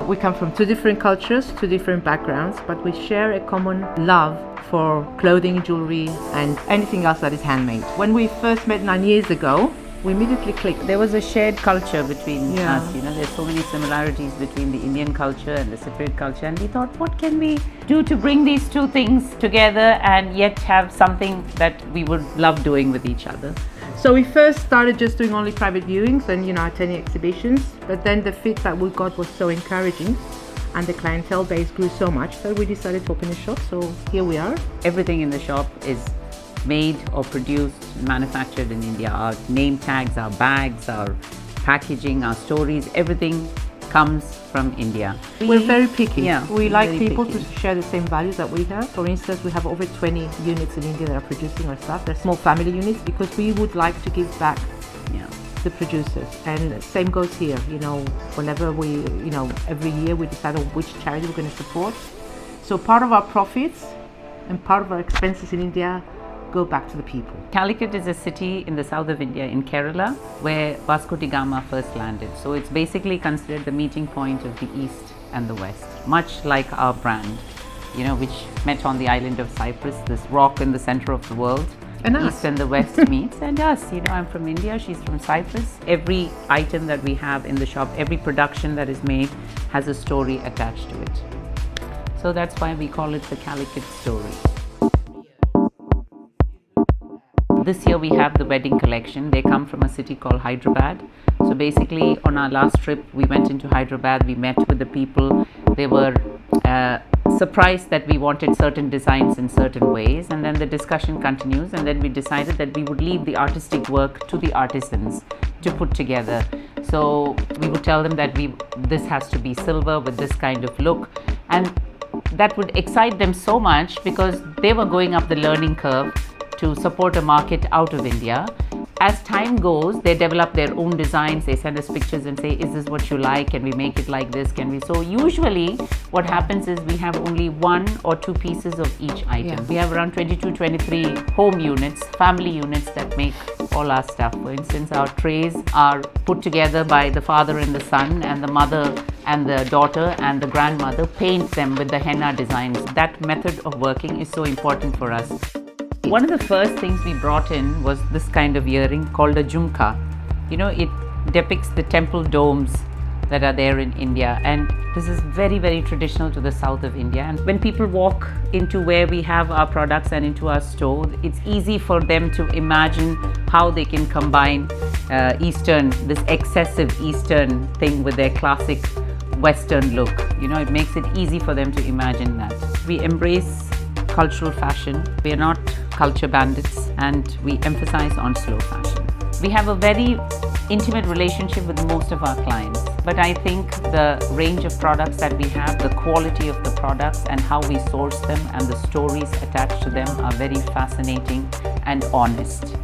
We come from two different cultures, two different backgrounds, but we share a common love for clothing, jewelry, and anything else that is handmade. When we first met 9 years ago, we immediately clicked. There was a shared culture between us, there's so many similarities between the Indian culture and the Cypriot culture, and we thought, what can we do to bring these two things together and yet have something that we would love doing with each other? So we first started just doing only private viewings and attending exhibitions, but then the feedback we got was so encouraging and the clientele base grew so much that we decided to open a shop. So here we are. Everything in the shop is made or produced, manufactured in India. Our name tags, our bags, our packaging, our stories, everything comes from India. We're very picky. Yeah, we like very people picky. to share the same values that we have. For instance, we have over 20 units in India that are producing our stuff. They're small family units because we would like to give back the producers. And same goes here. Whenever we, every year we decide on which charity we're going to support. So part of our profits and part of our expenses in India go back to the people. Kalikut is a city in the south of India, in Kerala, where Vasco da Gama first landed. So it's basically considered the meeting point of the East and the West, much like our brand, which met on the island of Cyprus, this rock in the center of the world. And East us. and the West meets, and us. I'm from India, she's from Cyprus. Every item that we have in the shop, every production that is made has a story attached to it. So that's why we call it the Kalikut Story. This year we have the wedding collection. They come from a city called Hyderabad. So basically on our last trip, we went into Hyderabad, we met with the people. They were surprised that we wanted certain designs in certain ways, and then the discussion continues, and then we decided that we would leave the artistic work to the artisans to put together. So we would tell them that this has to be silver with this kind of look, and that would excite them so much because they were going up the learning curve to support a market out of India. As time goes, they develop their own designs. They send us pictures and say, is this what you like? Can we make it like this? Can we? So usually what happens is we have only 1 or 2 pieces of each item. Yeah. We have around 22, 23 home units, family units that make all our stuff. For instance, our trays are put together by the father and the son, and the mother and the daughter and the grandmother paint them with the henna designs. That method of working is so important for us. One of the first things we brought in was this kind of earring called a jhumka. It depicts the temple domes that are there in India, and this is very, very traditional to the south of India. And when people walk into where we have our products and into our store, it's easy for them to imagine how they can combine this excessive Eastern thing with their classic Western look. It makes it easy for them to imagine that. We embrace cultural fashion. We are not culture bandits, and we emphasize on slow fashion. We have a very intimate relationship with most of our clients, but I think the range of products that we have, the quality of the products and how we source them and the stories attached to them are very fascinating and honest.